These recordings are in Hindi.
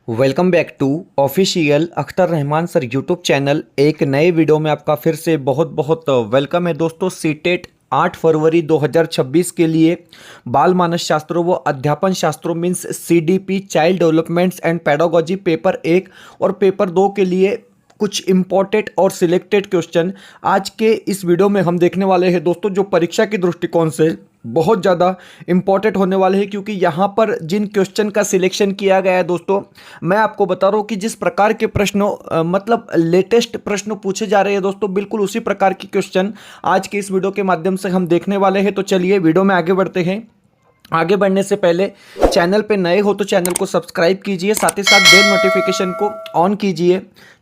Welcome back to official Akhtar Rahman sir YouTube channel. एक नए वीडियो में आपका फिर से बहुत बहुत वेलकम है दोस्तों। सीटेट 8 फरवरी 2026 के लिए बाल मानस शास्त्रों व अध्यापन शास्त्रों means CDP child developments and pedagogy paper 1 और पेपर 2 के लिए कुछ इंपॉर्टेंट और सिलेक्टेड क्वेश्चन आज के इस वीडियो में हम देखने वाले हैं दोस्तों, जो परीक्षा के दृष्टिकोण से बहुत ज़्यादा इंपॉर्टेंट होने वाले हैं। क्योंकि यहाँ पर जिन क्वेश्चन का सिलेक्शन किया गया है दोस्तों, मैं आपको बता रहा हूँ कि जिस प्रकार के प्रश्नों मतलब लेटेस्ट प्रश्न पूछे जा रहे हैं दोस्तों, बिल्कुल उसी प्रकार की क्वेश्चन आज के इस वीडियो के माध्यम से हम देखने वाले हैं। तो चलिए वीडियो में आगे बढ़ते हैं। आगे बढ़ने से पहले चैनल पे नए हो तो चैनल को सब्सक्राइब कीजिए, साथ ही साथ बेल नोटिफिकेशन को ऑन कीजिए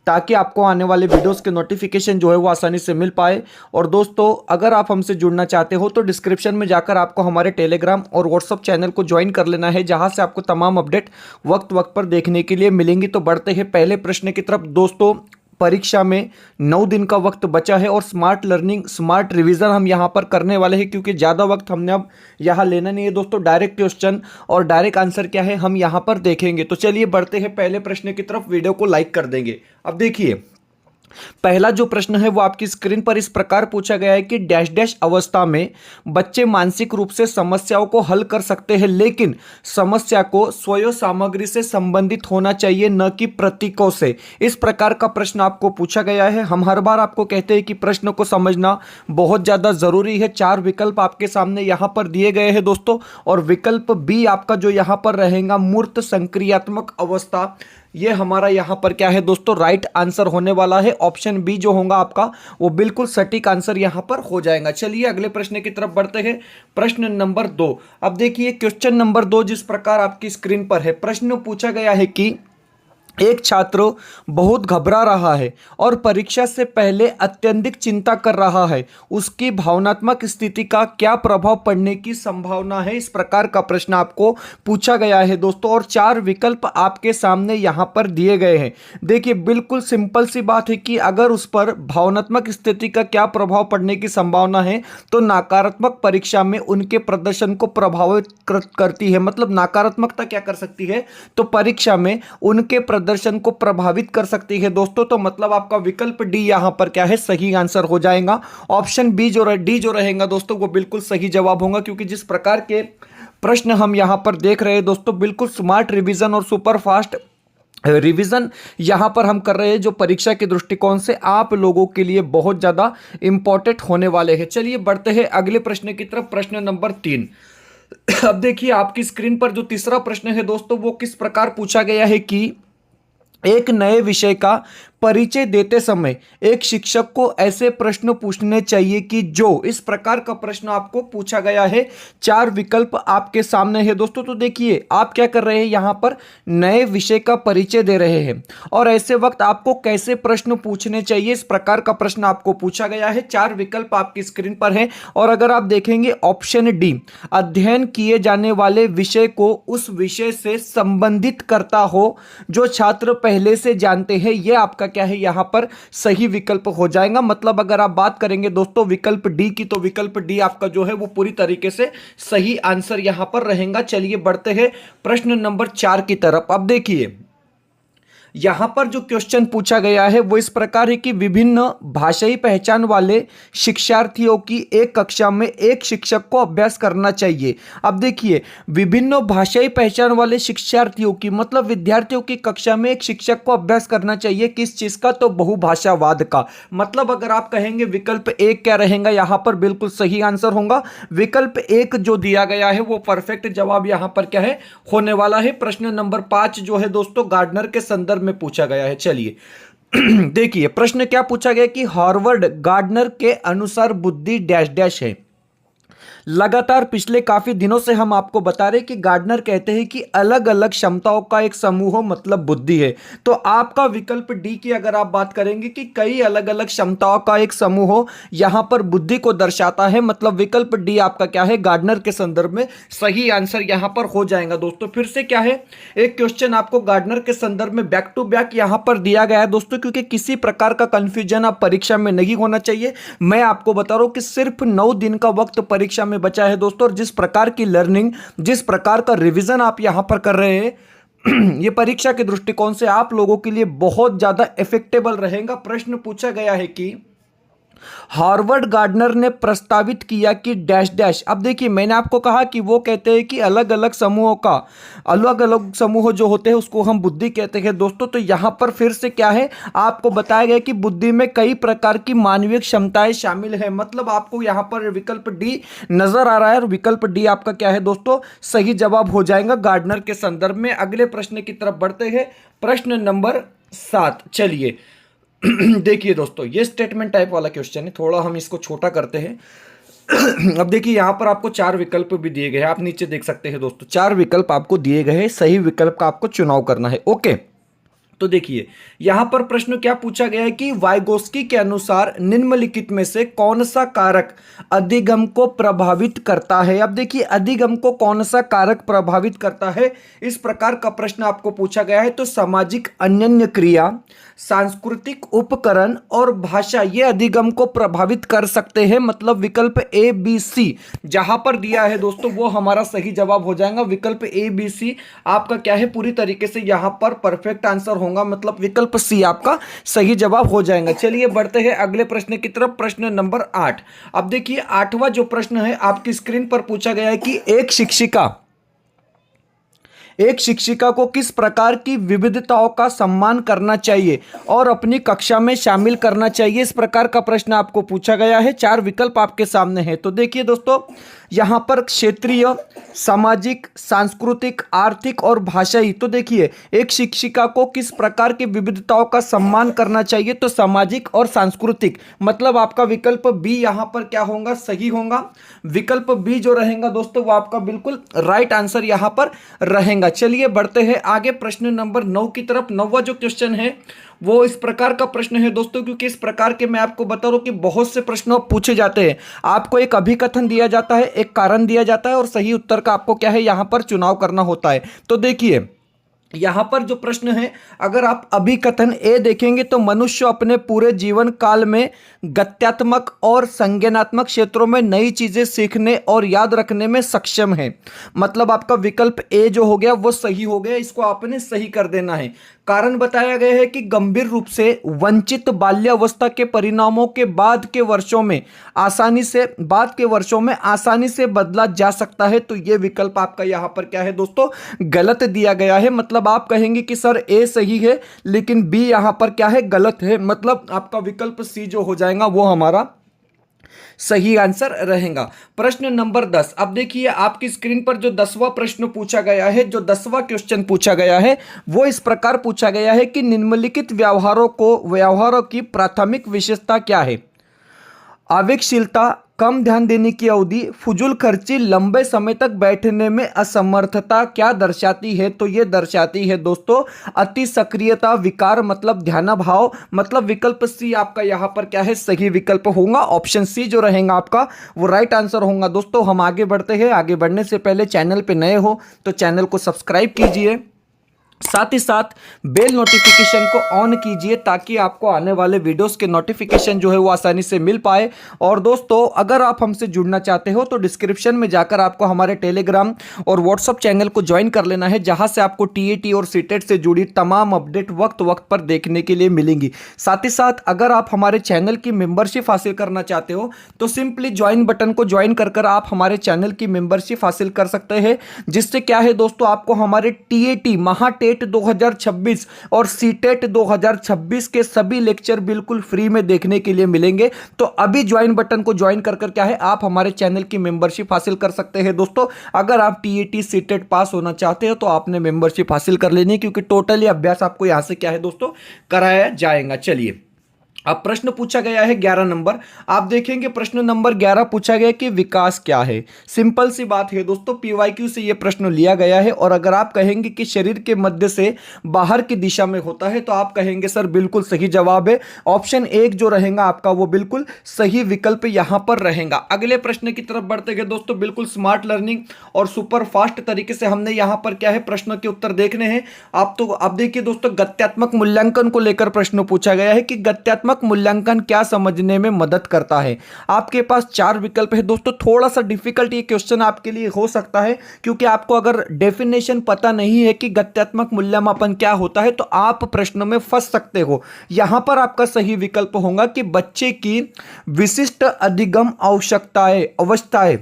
ताकि आपको आने वाले वीडियोस के नोटिफिकेशन जो है वो आसानी से मिल पाए। और दोस्तों, अगर आप हमसे जुड़ना चाहते हो तो डिस्क्रिप्शन में जाकर आपको हमारे टेलीग्राम और व्हाट्सअप चैनल को ज्वाइन कर लेना है, जहां से आपको तमाम अपडेट वक्त वक्त पर देखने के लिए मिलेंगी। तो बढ़ते हैं पहले प्रश्न की तरफ दोस्तों। परीक्षा में 9 दिन का वक्त बचा है और स्मार्ट लर्निंग स्मार्ट रिवीजन हम यहाँ पर करने वाले हैं, क्योंकि ज़्यादा वक्त हमने अब यहाँ लेना नहीं है दोस्तों। डायरेक्ट क्वेश्चन और डायरेक्ट आंसर क्या है हम यहाँ पर देखेंगे। तो चलिए बढ़ते हैं पहले प्रश्न की तरफ। वीडियो को लाइक कर देंगे। अब देखिए, पहला जो प्रश्न है वो आपकी स्क्रीन पर इस प्रकार पूछा गया है कि डैश डैश अवस्था में बच्चे मानसिक रूप से समस्याओं को हल कर सकते हैं, लेकिन समस्या को स्वयं सामग्री से संबंधित होना चाहिए, न कि प्रतीकों से। इस प्रकार का प्रश्न आपको पूछा गया है। हम हर बार आपको कहते हैं कि प्रश्न को समझना बहुत ज्यादा जरूरी है। 4 विकल्प आपके सामने यहां पर दिए गए हैं दोस्तों, और विकल्प बी आपका जो यहां पर रहेगा मूर्त संक्रियात्मक अवस्था, ये हमारा यहां पर क्या है दोस्तों, राइट आंसर होने वाला है। ऑप्शन बी जो होगा आपका वो बिल्कुल सटीक आंसर यहां पर हो जाएगा। चलिए अगले प्रश्न की तरफ बढ़ते हैं। प्रश्न नंबर 2। अब देखिए क्वेश्चन नंबर 2 जिस प्रकार आपकी स्क्रीन पर है, प्रश्न पूछा गया है कि एक छात्र बहुत घबरा रहा है और परीक्षा से पहले अत्यधिक चिंता कर रहा है, उसकी भावनात्मक स्थिति का क्या प्रभाव पड़ने की संभावना है। इस प्रकार का प्रश्न आपको पूछा गया है दोस्तों, और 4 विकल्प आपके सामने यहां पर दिए गए हैं। देखिए बिल्कुल सिंपल सी बात है कि अगर उस पर भावनात्मक स्थिति का क्या प्रभाव पड़ने की संभावना है, तो नकारात्मक परीक्षा में उनके प्रदर्शन को प्रभावित करती है। मतलब नकारात्मकता क्या कर सकती है, तो परीक्षा में उनके प्रदर्शन को प्रभावित कर सकती है दोस्तों। तो मतलब आपका विकल्प डी यहां पर क्या है, सही आंसर हो जाएगा। ऑप्शन बी जो डी जो रहेगा दोस्तों वो बिल्कुल सही जवाब होगा, क्योंकि जिस प्रकार के प्रश्न हम यहां पर देख रहे हैं दोस्तों, बिल्कुल स्मार्ट रिवीजन और सुपर फास्ट रिवीजन यहां पर हम कर रहे हैं, जो परीक्षा के दृष्टिकोण से आप लोगों के लिए बहुत ज्यादा इंपॉर्टेंट होने वाले हैं। चलिए बढ़ते हैं अगले प्रश्न की तरफ। प्रश्न नंबर 3। अब देखिए आपकी स्क्रीन पर जो तीसरा प्रश्न है दोस्तों, वो किस प्रकार पूछा गया है कि एक नए विषय का परिचय देते समय एक शिक्षक को ऐसे प्रश्न पूछने चाहिए कि जो, इस प्रकार का प्रश्न आपको पूछा गया है। 4 विकल्प आपके सामने है दोस्तों। तो देखिए आप क्या कर रहे हैं, यहां पर नए विषय का परिचय दे रहे हैं, और ऐसे वक्त आपको कैसे प्रश्न पूछने चाहिए, इस प्रकार का प्रश्न आपको पूछा गया है। 4 विकल्प आपकी स्क्रीन पर है, और अगर आप देखेंगे ऑप्शन डी, अध्ययन किए जाने वाले विषय को उस विषय से संबंधित करता हो जो छात्र पहले से जानते हैं, यह आपका क्या है यहां पर सही विकल्प हो जाएगा। मतलब अगर आप बात करेंगे दोस्तों विकल्प डी की, तो विकल्प डी आपका जो है वो पूरी तरीके से सही आंसर यहां पर रहेगा। चलिए बढ़ते हैं प्रश्न नंबर 4 की तरफ। अब देखिए यहां पर जो क्वेश्चन पूछा गया है वो इस प्रकार है कि विभिन्न भाषाई पहचान वाले शिक्षार्थियों की एक कक्षा में एक शिक्षक को अभ्यास करना चाहिए। अब देखिए विभिन्न भाषाई पहचान वाले शिक्षार्थियों की, मतलब विद्यार्थियों की कक्षा में एक शिक्षक को अभ्यास करना चाहिए, किस चीज का, तो बहुभाषावाद का। मतलब अगर आप कहेंगे विकल्प 1 क्या रहेगा, यहां पर बिल्कुल सही आंसर होगा। विकल्प 1 जो दिया गया है वो परफेक्ट जवाब यहां पर क्या है होने वाला है। प्रश्न नंबर 5 जो है दोस्तों गार्डनर के संदर्भ में पूछा गया है। चलिए देखिए प्रश्न क्या पूछा गया कि हार्वर्ड गार्डनर के अनुसार बुद्धि डैश डैश है। लगातार पिछले काफी दिनों से हम आपको बता रहे कि गार्डनर कहते हैं कि अलग अलग क्षमताओं का एक समूह मतलब बुद्धि है। तो आपका विकल्प डी की अगर आप बात करेंगे कि कई अलग अलग क्षमताओं का एक समूह यहां पर बुद्धि को दर्शाता है, मतलब विकल्प डी आपका क्या है गार्डनर के संदर्भ में सही आंसर यहां पर हो जाएगा दोस्तों। फिर से क्या है, एक क्वेश्चन आपको गार्डनर के संदर्भ में बैक टू बैक यहां पर दिया गया है दोस्तों, क्योंकि किसी प्रकार का कंफ्यूजन आप परीक्षा में नहीं होना चाहिए। मैं आपको बता रहा हूं कि सिर्फ 9 दिन का वक्त परीक्षा में बचा है दोस्तों, और जिस प्रकार की लर्निंग, जिस प्रकार का रिवीजन आप यहां पर कर रहे हैं, ये परीक्षा के दृष्टिकोण से आप लोगों के लिए बहुत ज्यादा इफेक्टेबल रहेगा। प्रश्न पूछा गया है कि हार्वर्ड गार्डनर ने प्रस्तावित किया कि डैश डैश। अब देखिए, मैंने आपको कहा कि वो कहते हैं कि अलग अलग समूहों का, अलग अलग समूह जो होते हैं उसको हम बुद्धि कहते हैं दोस्तों। तो यहां पर फिर से क्या है, आपको बताया गया कि बुद्धि में कई प्रकार की मानवीय क्षमताएं शामिल है। मतलब आपको यहां पर विकल्प डी नजर आ रहा है और विकल्प डी आपका क्या है दोस्तों, सही जवाब हो जाएगा गार्डनर के संदर्भ में। अगले प्रश्न की तरफ बढ़ते हैं, प्रश्न नंबर 7। चलिए देखिए दोस्तों, ये स्टेटमेंट टाइप वाला क्वेश्चन है, थोड़ा हम इसको छोटा करते हैं। अब देखिए, यहां पर आपको 4 विकल्प भी दिए गए हैं, आप नीचे देख सकते हैं दोस्तों, 4 विकल्प आपको दिए गए हैं, सही विकल्प का आपको चुनाव करना है। ओके, तो देखिए यहां पर प्रश्न क्या पूछा गया है कि वाइगोस्की के अनुसार निम्नलिखित में से कौन सा कारक अधिगम को प्रभावित करता है। अब देखिए, अधिगम को कौन सा कारक प्रभावित करता है, इस प्रकार का प्रश्न आपको पूछा गया है। तो सामाजिक अन्योन्य क्रिया, सांस्कृतिक उपकरण और भाषा, ये अधिगम को प्रभावित कर सकते हैं। मतलब विकल्प ए बी सी जहां पर दिया है दोस्तों, वो हमारा सही जवाब हो जाएगा। विकल्प ए बी सी आपका क्या है, पूरी तरीके से यहां पर परफेक्ट आंसर होगा। मतलब विकल्प सी आपका सही जवाब हो जाएगा। चलिए बढ़ते हैं अगले प्रश्न की तरफ, प्रश्न नंबर 8। अब देखिए, 8वां जो प्रश्न है आपकी स्क्रीन पर पूछा गया है कि एक शिक्षिका को किस प्रकार की विविधताओं का सम्मान करना चाहिए और अपनी कक्षा में शामिल करना चाहिए। इस प्रकार का प्रश्न आपको पूछा गया है। 4 विकल्प आपके सामने हैं। तो देखिए दोस्तों, यहां पर क्षेत्रीय, सामाजिक, सांस्कृतिक, आर्थिक और भाषाई। तो देखिए, एक शिक्षिका को किस प्रकार की विविधताओं का सम्मान करना चाहिए, तो सामाजिक और सांस्कृतिक। मतलब आपका विकल्प बी यहां पर क्या होगा, सही होगा। विकल्प बी जो रहेगा दोस्तों, वो आपका बिल्कुल राइट आंसर यहां पर रहेगा। चलिए बढ़ते हैं आगे, प्रश्न नंबर 9 की तरफ। 9वां जो क्वेश्चन है वो इस प्रकार का प्रश्न है दोस्तों, क्योंकि इस प्रकार के मैं आपको बता रहा हूं कि बहुत से प्रश्न पूछे जाते हैं। आपको एक अभिकथन दिया जाता है, एक कारण दिया जाता है और सही उत्तर का आपको क्या है, यहां पर चुनाव करना होता है। तो देखिए, यहां पर जो प्रश्न है, अगर आप अभिकथन ए देखेंगे तो मनुष्य अपने पूरे जीवन काल में गत्यात्मक और संज्ञानात्मक क्षेत्रों में नई चीजें सीखने और याद रखने में सक्षम है। मतलब आपका विकल्प ए जो हो गया वो सही हो गया, इसको आपने सही कर देना है। कारण बताया गया है कि गंभीर रूप से वंचित बाल्यावस्था के परिणामों के बाद के वर्षों में आसानी से बदला जा सकता है। तो यह विकल्प आपका यहां पर क्या है दोस्तों, गलत दिया गया है। मतलब आप कहेंगे कि सर ए सही है लेकिन बी यहां पर क्या है, गलत है। मतलब आपका विकल्प सी जो हो जाएगा वो हमारा सही आंसर रहेगा। प्रश्न नंबर 10। अब देखिए, आपकी स्क्रीन पर जो 10वां प्रश्न पूछा गया है, जो 10वां क्वेश्चन पूछा गया है वो इस प्रकार पूछा गया है कि निम्नलिखित व्यवहारों की प्राथमिक विशेषता क्या है। आवेगशीलता, कम ध्यान देने की अवधि, फुजूल खर्ची, लंबे समय तक बैठने में असमर्थता क्या दर्शाती है। तो ये दर्शाती है दोस्तों अति सक्रियता विकार, मतलब ध्यानाभाव। मतलब विकल्प सी आपका यहां पर क्या है, सही विकल्प होगा। ऑप्शन सी जो रहेगा आपका वो राइट आंसर होगा। दोस्तों हम आगे बढ़ते हैं। आगे बढ़ने से पहले चैनल पे नए हो तो चैनल को सब्सक्राइब कीजिए, साथ ही साथ बेल नोटिफिकेशन को ऑन कीजिए ताकि आपको आने वाले वीडियोस के नोटिफिकेशन जो है वो आसानी से मिल पाए। और दोस्तों अगर आप हमसे जुड़ना चाहते हो तो डिस्क्रिप्शन में जाकर आपको हमारे टेलीग्राम और व्हाट्सएप चैनल को ज्वाइन कर लेना है, जहां से आपको टीएटी और सीटेट से जुड़ी तमाम अपडेट वक्त वक्त पर देखने के लिए मिलेंगी। साथ ही साथ अगर आप हमारे चैनल की मेंबरशिप हासिल करना चाहते हो तो सिंपली ज्वाइन बटन को ज्वाइन कर आप हमारे चैनल की मेंबरशिप हासिल कर सकते हैं, जिससे क्या है दोस्तों, आपको हमारे टीएटी महाटेट 2026 और सीटेट 2026 के सभी लेक्चर बिल्कुल फ्री में देखने के लिए मिलेंगे। तो अभी ज्वाइन बटन को ज्वाइन कर क्या है, आप हमारे चैनल की मेंबरशिप हासिल कर सकते हैं। दोस्तों अगर आप टीएटी सीटेट पास होना चाहते हो तो आपने मेंबरशिप हासिल कर लेनी है, क्योंकि टोटली अभ्यास आपको यहां से क्या है दोस्तों, कराया जाएगा। चलिए, अब प्रश्न पूछा गया है 11 नंबर। आप देखेंगे प्रश्न नंबर 11 पूछा गया कि विकास क्या है। सिंपल सी बात है दोस्तों, पीवाईक्यू से यह प्रश्न लिया गया है। और अगर आप कहेंगे कि शरीर के मध्य से बाहर की दिशा में होता है तो आप कहेंगे सर बिल्कुल सही जवाब है। ऑप्शन 1 जो रहेगा आपका वो बिल्कुल सही विकल्प यहां पर रहेगा। अगले प्रश्न की तरफ बढ़ते गए दोस्तों, बिल्कुल स्मार्ट लर्निंग और सुपर फास्ट तरीके से हमने यहां पर क्या है, प्रश्न के उत्तर देखने हैं। आप देखिए दोस्तों, गत्यात्मक मूल्यांकन को लेकर प्रश्न पूछा गया है कि गत्यात्मक गत्यात्मक मूल्यांकन क्या समझने में मदद करता है। आपके पास 4 विकल्प है दोस्तों। थोड़ा सा डिफिकल्ट ये क्वेश्चन आपके लिए हो सकता है, क्योंकि आपको अगर डेफिनेशन पता नहीं है कि गत्यात्मक मूल्यमापन क्या होता है तो आप प्रश्न में फंस सकते हो। यहां पर आपका सही विकल्प होगा कि बच्चे की विशिष्ट अधिगम आवश्यकताएं अवस्थाएं।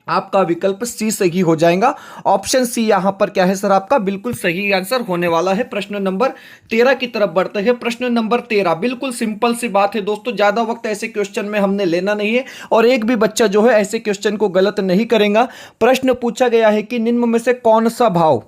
आपका विकल्प सी सही हो जाएगा। ऑप्शन सी यहां पर क्या है सर, आपका बिल्कुल सही आंसर होने वाला है। प्रश्न नंबर 13 की तरफ बढ़ते हैं। प्रश्न नंबर 13 बिल्कुल सिंपल सी बात है दोस्तों, ज्यादा वक्त ऐसे क्वेश्चन में हमने लेना नहीं है और एक भी बच्चा जो है ऐसे क्वेश्चन को गलत नहीं करेगा। प्रश्न पूछा गया है कि निम्न में से कौन सा भाव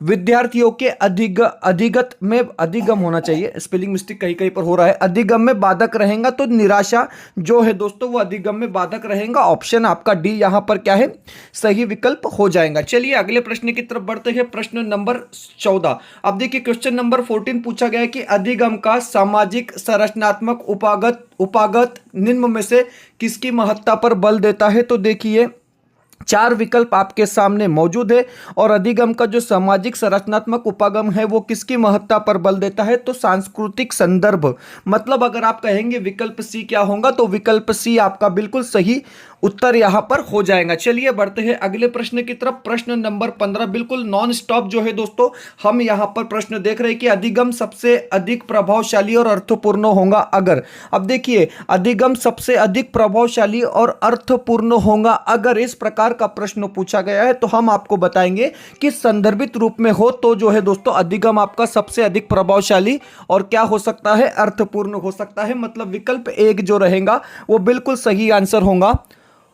विद्यार्थियों के अधिगत में अधिगम होना चाहिए, स्पेलिंग मिस्टेक कहीं कहीं पर हो रहा है, अधिगम में बाधक रहेगा। तो निराशा जो है दोस्तों वो अधिगम में बाधक रहेगा। ऑप्शन आपका डी यहां पर क्या है, सही विकल्प हो जाएगा। चलिए अगले प्रश्न की तरफ बढ़ते हैं। प्रश्न नंबर 14। अब देखिए क्वेश्चन नंबर 14 पूछा गया है कि अधिगम का सामाजिक संरचनात्मक उपागत निम्न में से किसकी महत्ता पर बल देता है। तो देखिए 4 विकल्प आपके सामने मौजूद है और अधिगम का जो सामाजिक संरचनात्मक उपागम है वो किसकी महत्ता पर बल देता है। तो सांस्कृतिक संदर्भ, मतलब अगर आप कहेंगे विकल्प सी क्या होगा तो विकल्प सी आपका बिल्कुल सही उत्तर यहां पर हो जाएगा। चलिए बढ़ते हैं अगले प्रश्न की तरफ। प्रश्न नंबर 15 बिल्कुल नॉन स्टॉप जो है दोस्तों हम यहां पर प्रश्न देख रहे हैं कि अधिगम सबसे अधिक प्रभावशाली और अर्थपूर्ण होगा अगर। अब देखिए अधिगम सबसे अधिक प्रभावशाली और अर्थपूर्ण होगा अगर इस प्रकार का प्रश्न पूछा गया है तो हम आपको बताएंगे कि संदर्भित रूप में हो तो जो है दोस्तों अधिगम आपका सबसे अधिक प्रभावशाली और क्या हो सकता है, अर्थपूर्ण हो सकता है। मतलब विकल्प एक जो रहेगा वो बिल्कुल सही आंसर होगा।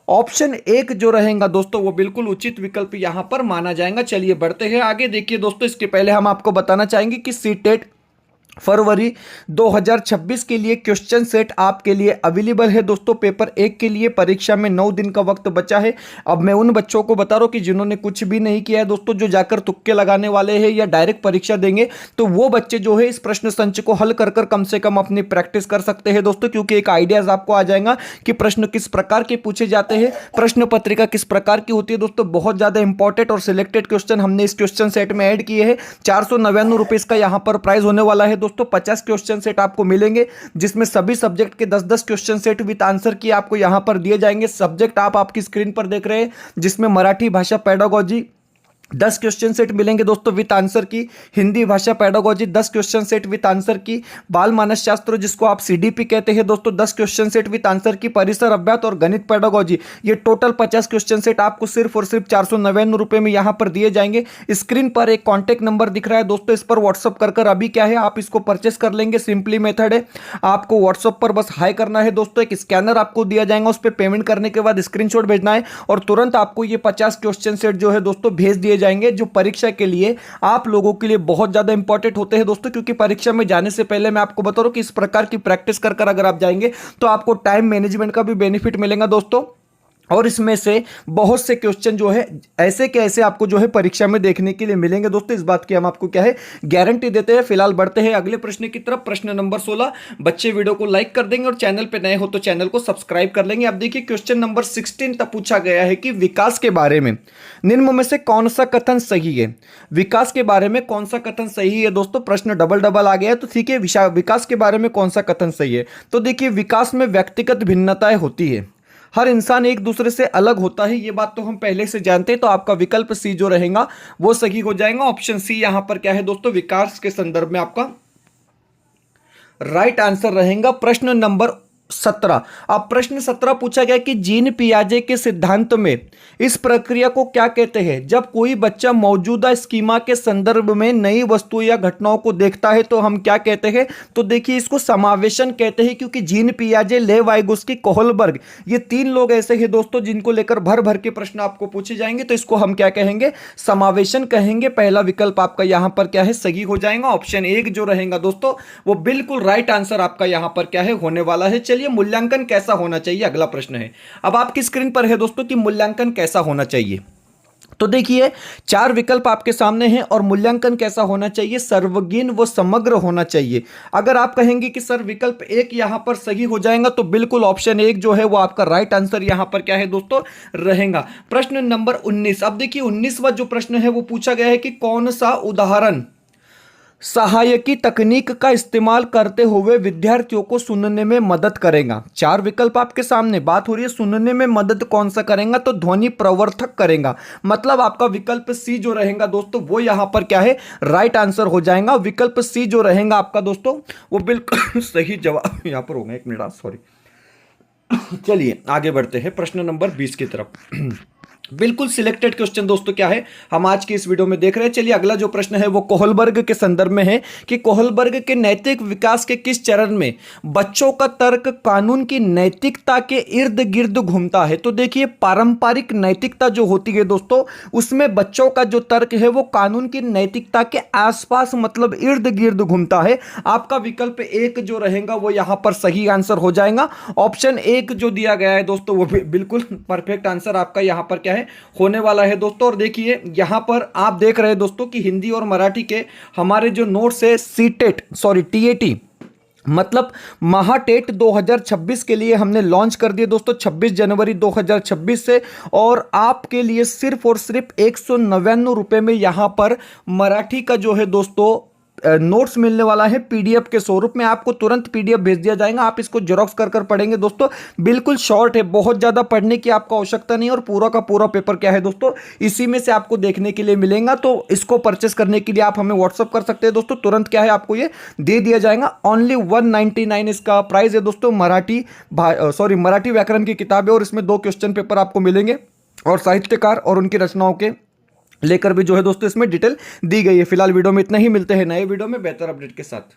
ऑप्शन एक जो रहेगा दोस्तों वो बिल्कुल उचित विकल्प यहां पर माना जाएगा। चलिए बढ़ते हैं आगे। देखिए दोस्तों इसके पहले हम आपको बताना चाहेंगे कि सीटेट फरवरी 2026 के लिए क्वेश्चन सेट आपके लिए अवेलेबल है दोस्तों। पेपर 1 के लिए परीक्षा में 9 दिन का वक्त बचा है। अब मैं उन बच्चों को बता रहा हूं कि जिन्होंने कुछ भी नहीं किया है दोस्तों, जो जाकर तुक्के लगाने वाले हैं या डायरेक्ट परीक्षा देंगे, तो वो बच्चे जो है इस प्रश्न संच को हल कर कर कम से कम अपनी प्रैक्टिस कर सकते हैं दोस्तों, क्योंकि एक आइडियाज आपको आ जाएगा कि प्रश्न किस प्रकार के पूछे जाते हैं, प्रश्न पत्रिका किस प्रकार की होती है दोस्तों। बहुत ज्यादा इंपॉर्टेंट और सिलेक्टेड क्वेश्चन हमने इस क्वेश्चन सेट में ऐड किए हैं। 499 रुपए इसका यहां पर प्राइस होने वाला है दोस्तों। 50 क्वेश्चन सेट आपको मिलेंगे जिसमें सभी सब्जेक्ट के 10-10 क्वेश्चन सेट विद आंसर की आपको यहां पर दिए जाएंगे। सब्जेक्ट आप आपकी स्क्रीन पर देख रहे हैं जिसमें मराठी भाषा पेडागोजी 10 क्वेश्चन सेट मिलेंगे दोस्तों विद आंसर की, हिंदी भाषा pedagogy 10 question set with answer की, बाल मानस शास्त्र जिसको आप सीडीपी कहते हैं दोस्तों 10 क्वेश्चन सेट विद आंसर की, परिसर अभ्यास और गणित पेडागोजी ये टोटल 50 क्वेश्चन सेट आपको सिर्फ और सिर्फ 499 रुपए में यहां पर दिए जाएंगे। स्क्रीन पर एक कॉन्टैक्ट नंबर दिख रहा है दोस्तों, इस पर व्हाट्सअप कर अभी क्या है आप इसको परचेस कर लेंगे। सिंपली मेथड है, आपको व्हाट्सअप पर बस हाई करना है दोस्तों, एक स्कैनर आपको दिया जाएगा, उस पर पेमेंट करने के बाद स्क्रीनशॉट भेजना है और तुरंत आपको ये 50 क्वेश्चन सेट जो है दोस्तों भेज दिए जाएंगे, जो परीक्षा के लिए आप लोगों के लिए बहुत ज्यादा इंपॉर्टेंट होते हैं दोस्तों। क्योंकि परीक्षा में जाने से पहले मैं आपको बता रहा हूं कि इस प्रकार की प्रैक्टिस कर कर अगर आप जाएंगे तो आपको टाइम मैनेजमेंट का भी बेनिफिट मिलेगा दोस्तों। और इसमें से बहुत से क्वेश्चन जो है ऐसे के ऐसे आपको जो है परीक्षा में देखने के लिए मिलेंगे दोस्तों, इस बात की हम आपको क्या है गारंटी देते हैं। फिलहाल बढ़ते हैं अगले प्रश्न की तरफ। प्रश्न नंबर 16। बच्चे वीडियो को लाइक कर देंगे और चैनल पे नए हो तो चैनल को सब्सक्राइब कर लेंगे। अब देखिए क्वेश्चन नंबर 16 तक पूछा गया है कि विकास के बारे में निम्न में से कौन सा कथन सही है। विकास के बारे में कौन सा कथन सही है दोस्तों, प्रश्न डबल डबल आ गया है तो ठीक है। विकास के बारे में कौन सा कथन सही है, तो देखिए विकास में व्यक्तिगत भिन्नताएं होती है, हर इंसान एक दूसरे से अलग होता है, ये बात तो हम पहले से जानते हैं। तो आपका विकल्प सी जो रहेगा वो सही हो जाएगा। ऑप्शन सी यहां पर क्या है दोस्तों, विकास के संदर्भ में आपका राइट आंसर रहेगा। प्रश्न नंबर 17। अब प्रश्न 17 पूछा गया कि जीन पियाजे के सिद्धांत में इस प्रक्रिया को क्या कहते हैं। जब कोई बच्चा मौजूदा स्कीमा के संदर्भ में नई वस्तु या घटनाओं को देखता है तो हम क्या कहते हैं, तो देखिए इसको समावेशन कहते हैं। क्योंकि जीन पियाजे, लेव वाइगोस्की, कोहलबर्ग ये 3 लोग ऐसे हैं दोस्तों जिनको लेकर भर भर के प्रश्न आपको पूछे जाएंगे, तो इसको हम क्या कहेंगे, समावेशन कहेंगे। पहला विकल्प आपका यहां पर क्या है, सही हो जाएगा। ऑप्शन 1 जो रहेगा दोस्तों वो बिल्कुल राइट आंसर आपका यहां पर क्या है होने वाला है। चलिए मूल्यांकन कैसा होना चाहिए अगला प्रश्न है। अब आपकी स्क्रीन पर है दोस्तों कि मूल्यांकन कैसा होना चाहिए। तो देखिए 4 विकल्प आपके सामने हैं और मूल्यांकन कैसा होना चाहिए, सर्वगीण व समग्र होना चाहिए। अगर आप कहेंगे कि सर विकल्प 1 यहां पर सही हो जाएगा तो बिल्कुल ऑप्शन 1 जो है वो आपका राइट आंसर यहां पर क्या है दोस्तों रहेगा। प्रश्न नंबर 19। अब देखिए 19वां जो प्रश्न है वो पूछा गया है कि कौन सा उदाहरण सहायकी तकनीक का इस्तेमाल करते हुए विद्यार्थियों को सुनने में मदद करेगा। चार विकल्प आपके सामने, बात हो रही है सुनने में मदद कौन सा करेगा, तो ध्वनि प्रवर्धक करेगा। मतलब आपका विकल्प सी जो रहेगा दोस्तों वो यहां पर क्या है, राइट आंसर हो जाएगा। विकल्प सी जो रहेगा आपका दोस्तों वो बिल्कुल सही जवाब यहां पर होगा। एक मिनट सॉरी। चलिए आगे बढ़ते हैं प्रश्न नंबर 20 की तरफ। बिल्कुल सिलेक्टेड क्वेश्चन दोस्तों क्या है हम आज की इस वीडियो में देख रहे हैं। चलिए अगला जो प्रश्न है वो कोहलबर्ग के संदर्भ में है कि कोहलबर्ग के नैतिक विकास के किस चरण में बच्चों का तर्क कानून की नैतिकता के इर्द गिर्द घूमता है। तो देखिए पारंपरिक नैतिकता जो होती है दोस्तों उसमें बच्चों का जो तर्क है वो कानून की नैतिकता के आसपास मतलब इर्द गिर्द घूमता है। आपका विकल्प एक जो रहेगा वो यहां पर सही आंसर हो जाएगा। ऑप्शन एक जो दिया गया है दोस्तों वो बिल्कुल परफेक्ट आंसर आपका यहां पर क्या है होने वाला है दोस्तों। और देखिए यहां पर आप देख रहे हैं दोस्तों कि हिंदी और मराठी के हमारे जो नोट्स है टीएटी मतलब महाटेट 2026 के लिए हमने लॉन्च कर दिए दोस्तों 26 जनवरी 2026 से। और आपके लिए सिर्फ और सिर्फ 199 रुपए में यहां पर मराठी का जो है दोस्तों नोट्स मिलने वाला है पीडीएफ के स्वरूप में। आपको तुरंत पीडीएफ भेज दिया जाएगा, आप इसको जेरॉक्स कर कर पढ़ेंगे दोस्तों। बिल्कुल शॉर्ट है, बहुत ज्यादा पढ़ने की आपको आवश्यकता नहीं है और पूरा का पूरा पेपर क्या है दोस्तों इसी में से आपको देखने के लिए मिलेगा। तो इसको परचेस करने के लिए आप हमें व्हाट्सअप कर सकते हैं दोस्तों, तुरंत क्या है आपको ये दे दिया जाएगा। ओनली 199 इसका प्राइस है दोस्तों। मराठी व्याकरण की किताब है और इसमें 2 क्वेश्चन पेपर आपको मिलेंगे और साहित्यकार और उनकी रचनाओं के लेकर भी जो है दोस्तों इसमें डिटेल दी गई है। फिलहाल वीडियो में इतना ही, मिलते हैं नए वीडियो में बेहतर अपडेट के साथ।